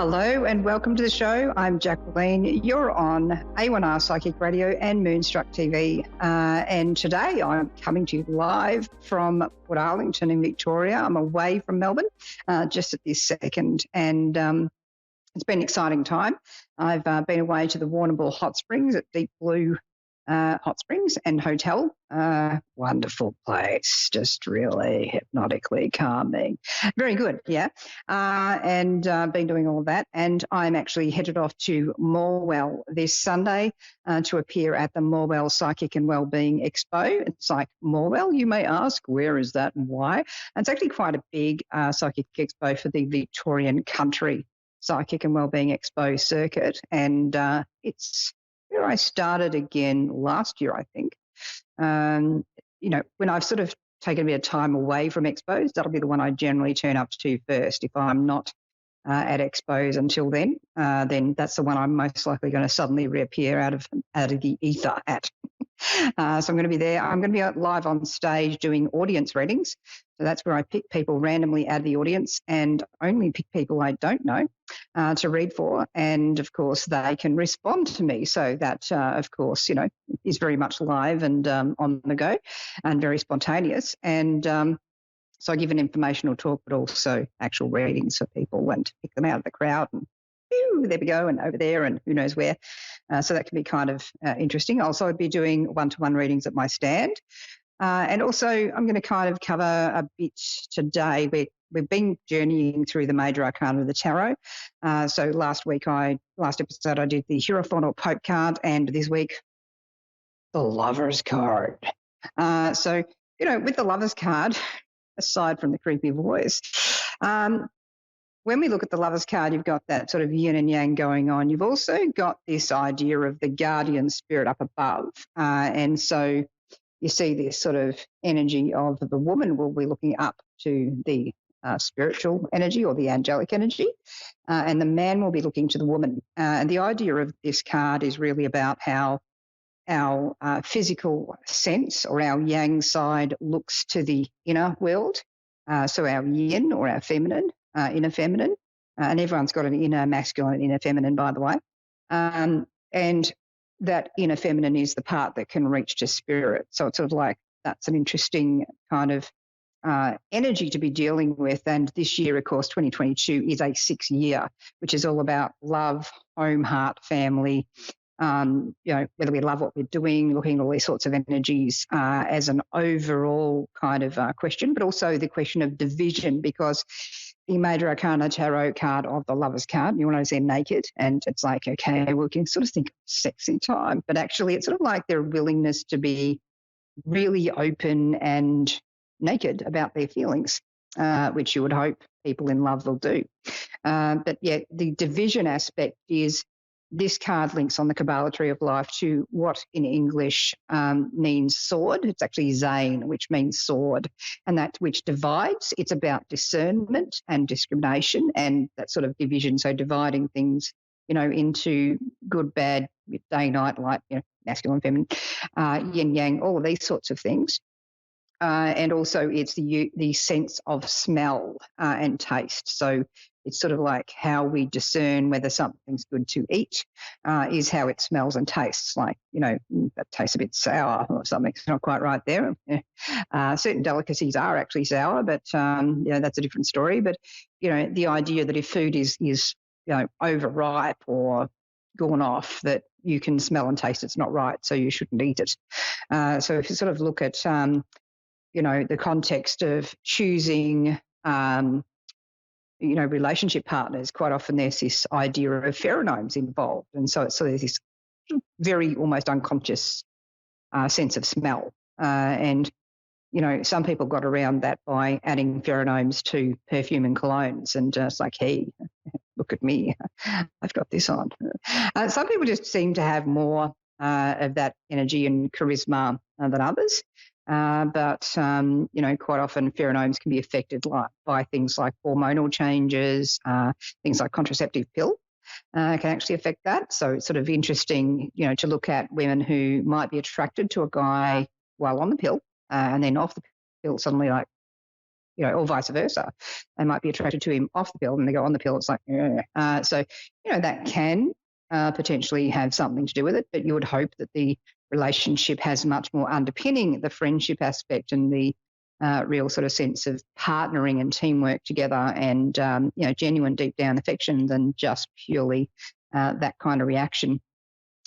Hello and welcome to the show. I'm Jacquelene. You're on A1R Psychic Radio and Moonstruck TV. And today I'm coming to you live from Port Arlington in Victoria. I'm away from Melbourne just at this second. And it's been an exciting time. I've been away to the Warrnambool Hot Springs at Deep Blue Hot Springs and Hotel. Wonderful place, just really hypnotically calming. Very good, yeah. And been doing all of that. And I'm actually headed off to Morwell this Sunday to appear at the Morwell Psychic and Wellbeing Expo. It's like Morwell, you may ask, where is that and why? It's actually quite a big psychic expo for the Victorian Country Psychic and Wellbeing Expo circuit. And it's where I started again last year, I think. When I've sort of taken a bit of time away from expos, that'll be the one I generally turn up to first. If I'm not at expos until then that's the one I'm most likely going to suddenly reappear out of the ether at. So I'm going to be there. I'm going to be live on stage doing audience readings. So that's where I pick people randomly out of the audience and only pick people I don't know to read for. And, of course, they can respond to me. So that, of course, is very much live and on the go and very spontaneous. And so I give an informational talk, but also actual readings for people and to pick them out of the crowd and there we go, and over there and who knows where. So that can be kind of interesting. I'll also be doing one-to-one readings at my stand. And also I'm going to kind of cover a bit today. We've been journeying through the major arcana of the tarot. So last episode I did the Hierophant or Pope card, and this week the Lover's card. So, with the Lover's card, aside from the creepy voice, when we look at the Lover's card, you've got that sort of yin and yang going on. You've also got this idea of the guardian spirit up above. And so you see this sort of energy of the woman will be looking up to the spiritual energy or the angelic energy, and the man will be looking to the woman. And the idea of this card is really about how our physical sense or our yang side looks to the inner world. So our yin or our feminine, inner feminine, and everyone's got an inner masculine and inner feminine, by the way. And that inner feminine is the part that can reach to spirit. So it's sort of like that's an interesting kind of energy to be dealing with. And this year, of course, 2022 is a 6th year, which is all about love, home, heart, family. Whether we love what we're doing, looking at all these sorts of energies as an overall kind of question, but also the question of division, because the Major Arcana Tarot card of the Lover's card, you want to say naked, and it's like, okay, we can sort of think of sexy time, but actually it's sort of like their willingness to be really open and naked about their feelings, which you would hope people in love will do. But yeah, the division aspect is this card links on the Kabbalah tree of life to what in English means sword. It's actually Zane, which means sword, and that which divides. It's about discernment and discrimination and that sort of division. So dividing things, into good, bad, day, night, light, masculine, feminine, yin, yang, all of these sorts of things. And also it's the sense of smell and taste. So it's sort of like how we discern whether something's good to eat is how it smells and tastes. Like, that tastes a bit sour or something's not quite right there. Certain delicacies are actually sour, but, that's a different story. But, the idea that if food is overripe or gone off, that you can smell and taste it's not right, so you shouldn't eat it. So if you sort of look at, the context of choosing, relationship partners, quite often there's this idea of pheromones involved. And so there's this very almost unconscious sense of smell. And some people got around that by adding pheromones to perfume and colognes and just like, hey, look at me, I've got this on. Some people just seem to have more of that energy and charisma than others. But quite often pheromones can be affected by things like hormonal changes, things like contraceptive pill can actually affect that. So it's sort of interesting, to look at women who might be attracted to a guy while on the pill and then off the pill suddenly like, or vice versa. They might be attracted to him off the pill, and they go on the pill. It's like, so that can potentially have something to do with it. But you would hope that the relationship has much more underpinning the friendship aspect and the real sort of sense of partnering and teamwork together, and genuine deep down affection than just purely that kind of reaction.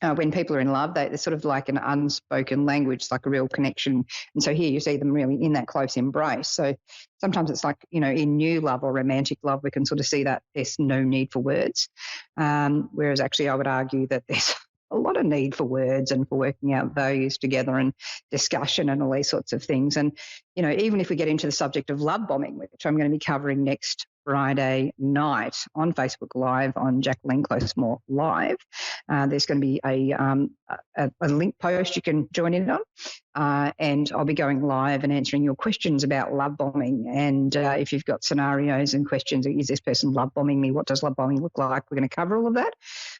When people are in love, they're sort of like an unspoken language, like a real connection. And so here you see them really in that close embrace. So sometimes it's like, in new love or romantic love, we can sort of see that there's no need for words. Whereas actually I would argue that there's a lot of need for words and for working out values together and discussion and all these sorts of things. And, even if we get into the subject of love bombing, which I'm going to be covering next Friday night on Facebook Live on Jacquelene Closemore Live, there's going to be a link post you can join in on, and I'll be going live and answering your questions about love bombing. And if you've got scenarios and questions, is this person love bombing me? What does love bombing look like? We're going to cover all of that.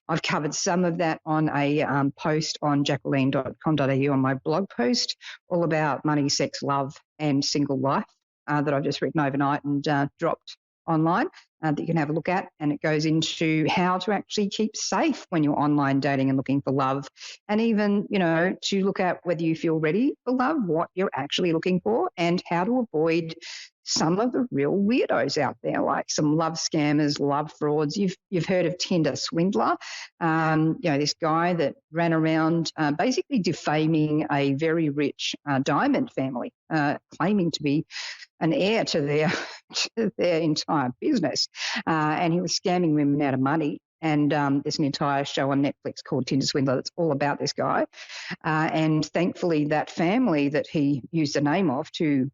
I've covered some of that on a post on jacquelene.com.au on my blog post, all about money, sex, love and single life, that I've just written overnight and dropped online, that you can have a look at. And it goes into how to actually keep safe when you're online dating and looking for love, and even, to look at whether you feel ready for love, what you're actually looking for, and how to avoid some of the real weirdos out there, like some love scammers, love frauds. You've heard of Tinder swindler, this guy that ran around basically defaming a very rich diamond family, claiming to be an heir to their entire business, and he was scamming women out of money. And there's an entire show on Netflix called Tinder Swindler that's all about this guy. And thankfully, that family that he used the name of to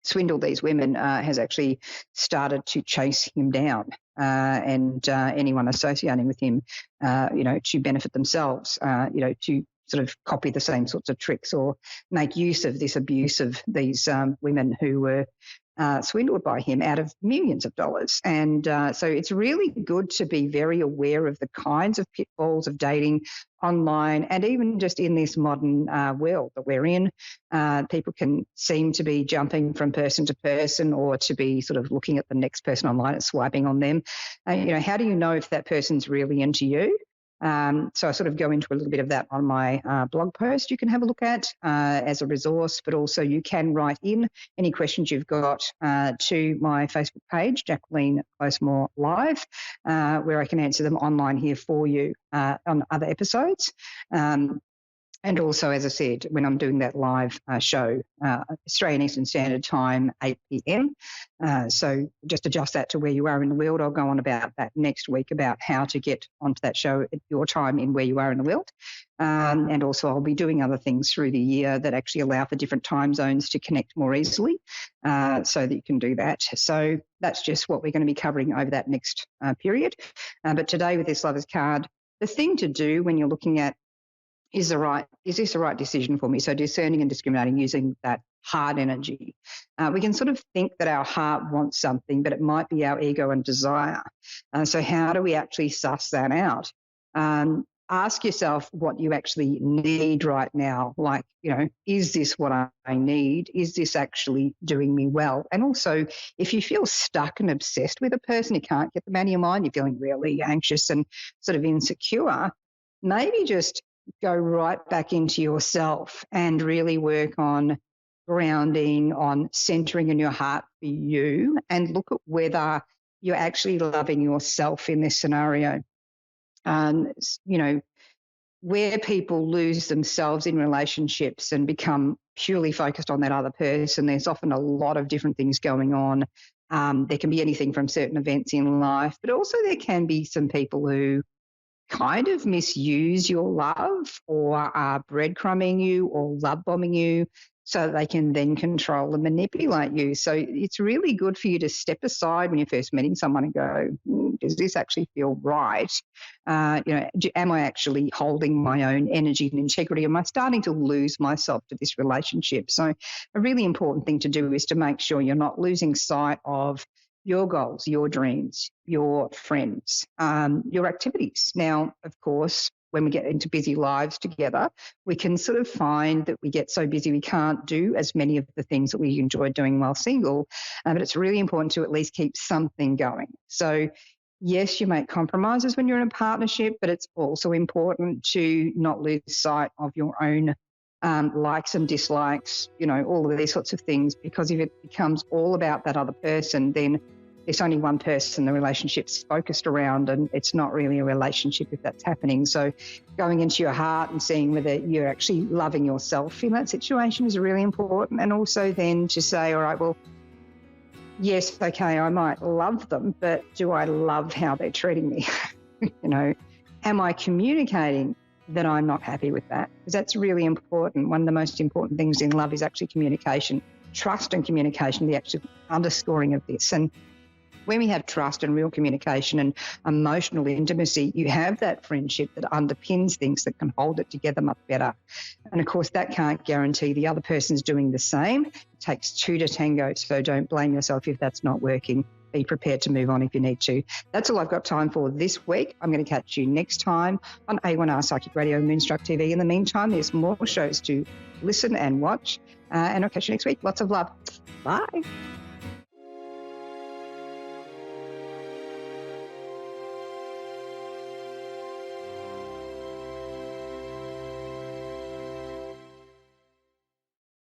swindle these women has actually started to chase him down, and anyone associating with him, to benefit themselves, to sort of copy the same sorts of tricks or make use of this abuse of these women who were swindled by him out of millions of dollars. And so it's really good to be very aware of the kinds of pitfalls of dating online, and even just in this modern world that we're in. People can seem to be jumping from person to person, or to be sort of looking at the next person online and swiping on them. How do you know if that person's really into you? So I sort of go into a little bit of that on my blog post you can have a look at as a resource, but also you can write in any questions you've got to my Facebook page, Jacquelene Closemore Live, where I can answer them online here for you on other episodes. And also, as I said, when I'm doing that live show, Australian Eastern Standard Time, 8 p.m. So just adjust that to where you are in the world. I'll go on about that next week, about how to get onto that show at your time in where you are in the world. And also I'll be doing other things through the year that actually allow for different time zones to connect more easily, so that you can do that. So that's just what we're going to be covering over that next period. But today with this Lover's card, the thing to do when you're looking at, is this the right decision for me? So discerning and discriminating using that heart energy. We can sort of think that our heart wants something, but it might be our ego and desire. So how do we actually suss that out? Ask yourself what you actually need right now. Like, is this what I need? Is this actually doing me well? And also, if you feel stuck and obsessed with a person, you can't get them out of your mind, you're feeling really anxious and sort of insecure, maybe just go right back into yourself and really work on grounding, on centering in your heart for you, and look at whether you're actually loving yourself in this scenario. Where people lose themselves in relationships and become purely focused on that other person, there's often a lot of different things going on. There can be anything from certain events in life, but also there can be some people who kind of misuse your love, or are breadcrumbing you or love bombing you, so that they can then control and manipulate you. So it's really good for you to step aside when you're first meeting someone and go, does this actually feel right? Am I actually holding my own energy and integrity? Am I starting to lose myself to this relationship? So a really important thing to do is to make sure you're not losing sight of your goals, your dreams, your friends, your activities. Now, of course, when we get into busy lives together, we can sort of find that we get so busy we can't do as many of the things that we enjoyed doing while single. But it's really important to at least keep something going. So yes, you make compromises when you're in a partnership, but it's also important to not lose sight of your own likes and dislikes, all of these sorts of things, because if it becomes all about that other person, then it's only one person the relationship's focused around, and it's not really a relationship if that's happening. So going into your heart and seeing whether you're actually loving yourself in that situation is really important. And also then to say, all right, well, yes, okay, I might love them, but do I love how they're treating me? Am I communicating that I'm not happy with that? Because that's really important. One of the most important things in love is actually communication. Trust and communication, the actual underscoring of this. And when we have trust and real communication and emotional intimacy, you have that friendship that underpins things that can hold it together much better. And of course, that can't guarantee the other person's doing the same. It takes two to tango, so don't blame yourself if that's not working. Be prepared to move on if you need to. That's all I've got time for this week. I'm going to catch you next time on A1R Psychic Radio and Moonstruck TV. In the meantime, there's more shows to listen and watch. And I'll catch you next week. Lots of love. Bye.